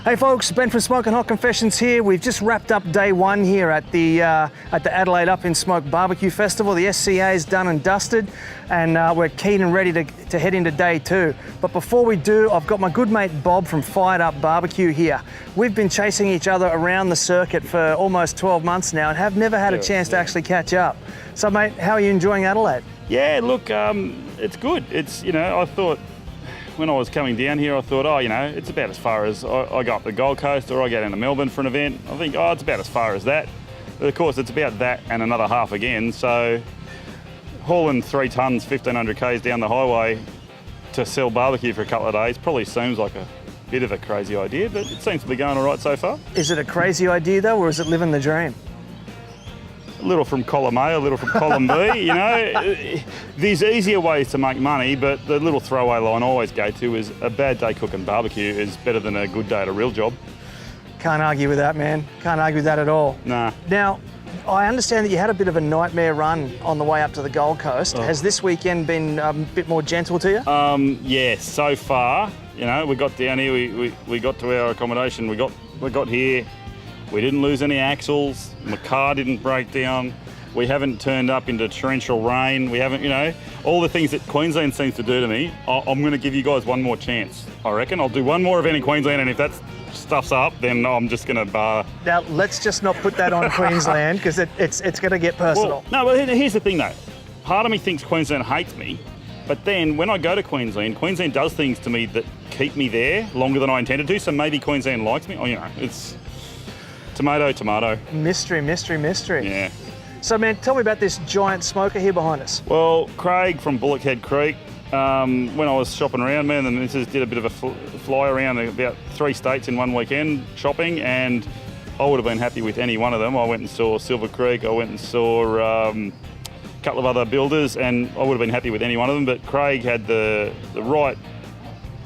Hey folks, Ben from Smoking Hot Confessions here. We've just wrapped up day one here at the Adelaide Up in Smoke Barbecue Festival. The SCA is done and dusted, and we're keen and ready to head into day two. But before we do, I've got my good mate Bob from Fired Up BBQ here. We've been chasing each other around the circuit for almost 12 months now and have never had a chance to actually catch up. So mate, how are you enjoying Adelaide? Yeah, look, it's good. It's, I thought, when I was coming down here, I thought, it's about as far as I go up the Gold Coast or I go down to Melbourne for an event. I think, it's about as far as that. But of course, it's about that and another half again. So hauling 3 tonnes, 1,500 k's down the highway to sell barbecue for a couple of days probably seems like a bit of a crazy idea, but it seems to be going all right so far. Is it a crazy idea though, or is it living the dream? A little from column A, a little from column B, There's easier ways to make money, but the little throwaway line I always go to is a bad day cooking barbecue is better than a good day at a real job. Can't argue with that, man. Can't argue with that at all. Nah. Now, I understand that you had a bit of a nightmare run on the way up to the Gold Coast. Oh. Has this weekend been a bit more gentle to you? Yeah, so far, we got down here, we got to our accommodation, we got here. We didn't lose any axles, my car didn't break down, we haven't turned up into torrential rain, we haven't, all the things that Queensland seems to do to me. I'm going to give you guys one more chance, I reckon. I'll do one more event in Queensland, and if that stuff's up, then I'm just going to bar. Now, let's just not put that on Queensland, because it's going to get personal. Well, here's the thing though. Part of me thinks Queensland hates me, but then when I go to Queensland does things to me that keep me there longer than I intended to, so maybe Queensland likes me. It's tomato, tomato. Mystery. Yeah. So, man, tell me about this giant smoker here behind us. Well, Craig from Bullockhead Creek, when I was shopping around, man, the missus did a bit of a fly around about 3 states in one weekend shopping, and I would have been happy with any one of them. I went and saw Silver Creek, I went and saw a couple of other builders, and I would have been happy with any one of them, but Craig had the right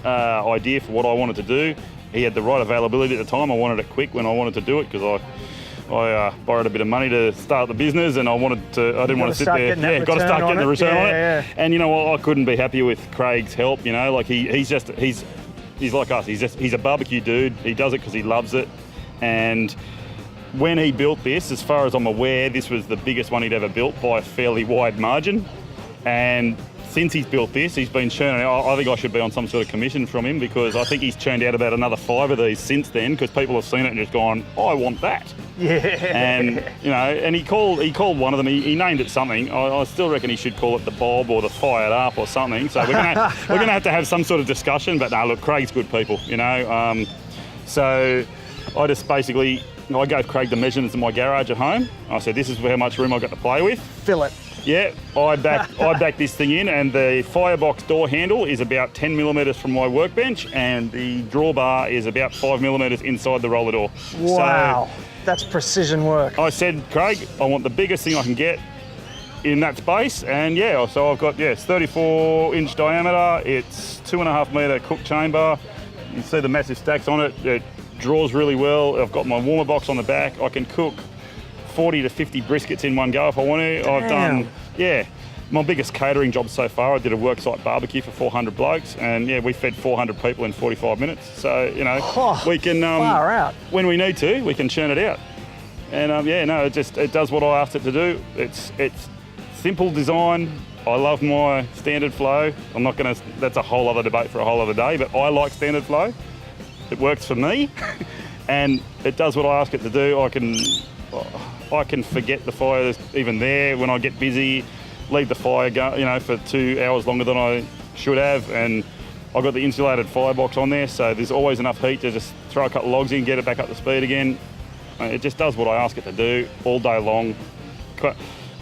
idea for what I wanted to do. He had the right availability at the time. I wanted it quick when I wanted to do it, because I borrowed a bit of money to start the business, and I didn't want to sit there. Yeah, got to start getting the return on it. Yeah. And I couldn't be happier with Craig's help. Like he's like us. He's a barbecue dude. He does it because he loves it. And when he built this, as far as I'm aware, this was the biggest one he'd ever built by a fairly wide margin. And since he's built this, he's been churning out. I think I should be on some sort of commission from him, because I think he's churned out about another 5 of these since then, because people have seen it and just gone, I want that. Yeah. And and he called one of them. He named it something. I still reckon he should call it the Bob or the Fired Up or something. So we're gonna have to have some sort of discussion. But no, look, Craig's good people. So I just basically I gave Craig the measurements of my garage at home. I said, this is how much room I've got to play with. Fill it. Yeah, I backed this thing in, and the firebox door handle is about 10 millimetres from my workbench, and the drawbar is about 5 millimetres inside the roller door. Wow, that's precision work. I said, Craig, I want the biggest thing I can get in that space, and yeah, so I've got, it's 34-inch diameter, it's 2.5 metre cook chamber. You can see the massive stacks on it. It draws really well. I've got my warmer box on the back. I can cook 40 to 50 briskets in one go if I want to. Damn. I've done, my biggest catering job so far. I did a worksite barbecue for 400 blokes, and we fed 400 people in 45 minutes. So, we can, far out. When we need to, we can churn it out. And it does what I asked it to do. It's simple design. I love my standard flow. That's a whole other debate for a whole other day, but I like standard flow. It works for me, and it does what I ask it to do. I can forget the fire is even there when I get busy, leave the fire go, for 2 hours longer than I should have, and I've got the insulated firebox on there, so there's always enough heat to just throw a couple of logs in, get it back up to speed again. It just does what I ask it to do all day long.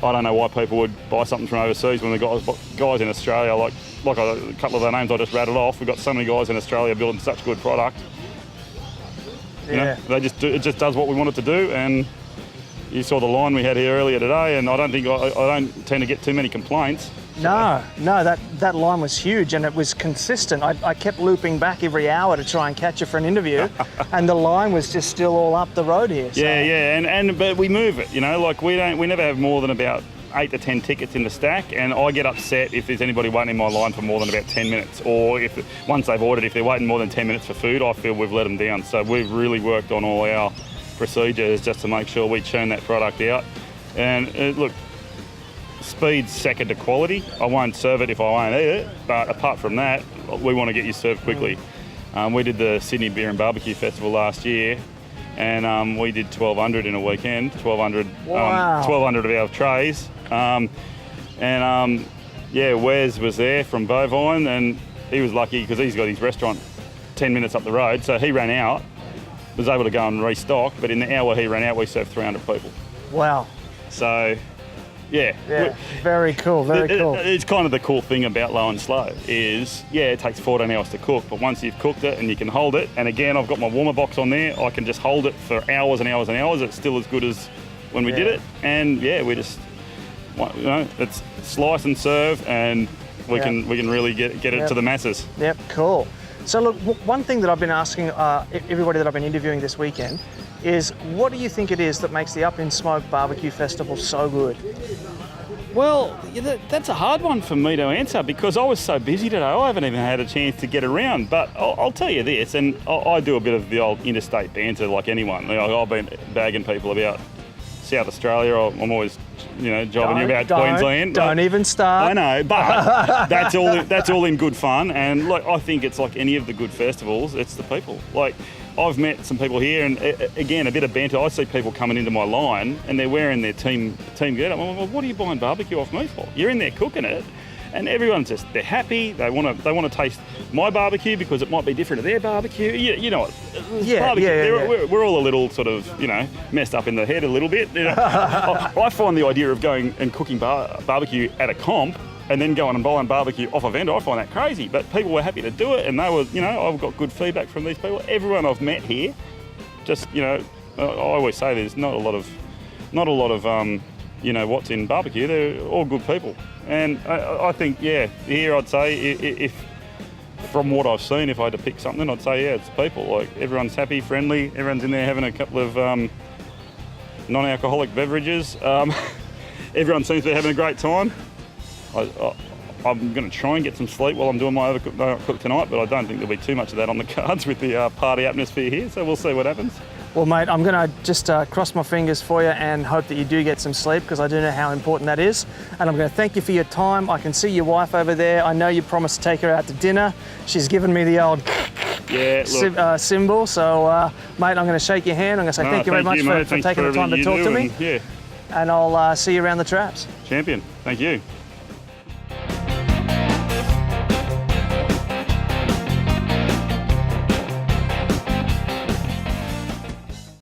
I don't know why people would buy something from overseas when they've got guys in Australia, like a couple of the names I just rattled off. We've got so many guys in Australia building such good product. Yeah. It just does what we want it to do, and you saw the line we had here earlier today, and I don't tend to get too many complaints. No, that line was huge, and it was consistent. I kept looping back every hour to try and catch you for an interview, and the line was just still all up the road here. So. Yeah, but we move it, we never have more than about 8 to 10 tickets in the stack, and I get upset if there's anybody waiting in my line for more than about 10 minutes, or if once they've ordered, if they're waiting more than 10 minutes for food, I feel we've let them down. So we've really worked on all our procedures just to make sure we churn that product out. And look, speed's second to quality. I won't serve it if I won't eat it, but apart from that, we want to get you served quickly. We did the Sydney Beer and Barbecue Festival last year, and we did 1,200 in a weekend, 1,200, Wow. 1,200 of our trays. Yeah, Wes was there from Bovine, and he was lucky because he's got his restaurant 10 minutes up the road, so he ran out, was able to go and restock, but in the hour he ran out, we served 300 people. Wow. So, yeah. Very cool, very cool. It's kind of the cool thing about Low and Slow is, yeah, it takes 14 hours to cook, but once you've cooked it and you can hold it, and again, I've got my warmer box on there, I can just hold it for hours and hours and hours. It's still as good as when we did it. And yeah, we just, you know, it's slice and serve, and we can really get it to the masses. Yep, cool. So look, one thing that I've been asking everybody that I've been interviewing this weekend is, what do you think it is that makes the Up in Smoke Barbecue Festival so good? Well, that's a hard one for me to answer because I was so busy today. I haven't even had a chance to get around. But I'll tell you this, and I do a bit of the old interstate banter like anyone. I've been bagging people about South Australia. I'm always, jobbing you about Queensland. Don't even start. I know, but that's all in good fun. And look, I think it's like any of the good festivals. It's the people. Like, I've met some people here, and again, a bit of banter. I see people coming into my line, and they're wearing their team getup. I'm like, well, what are you buying barbecue off me for? You're in there cooking it, and everyone's they're happy. They want to taste my barbecue because it might be different to their barbecue. You know what? Barbecue. We're all a little sort of messed up in the head a little bit. I find the idea of going and cooking barbecue at a comp and then going and buying barbecue off a vendor, I find that crazy. But people were happy to do it, and they were, I've got good feedback from these people. Everyone I've met here, just, I always say there's not a lot of what's in barbecue. They're all good people. And I think, here I'd say, if from what I've seen, if I had to pick something, I'd say, it's people. Like, everyone's happy, friendly, everyone's in there having a couple of non-alcoholic beverages. Everyone seems to be having a great time. I'm going to try and get some sleep while I'm doing my overcook tonight, but I don't think there'll be too much of that on the cards with the party atmosphere here, so we'll see what happens. Well, mate, I'm going to just cross my fingers for you and hope that you do get some sleep, because I do know how important that is. And I'm going to thank you for your time. I can see your wife over there. I know you promised to take her out to dinner. She's given me the old symbol. So, mate, I'm going to shake your hand. I'm going to say thank you very much for taking the time to talk to me. And I'll see you around the traps. Champion. Thank you.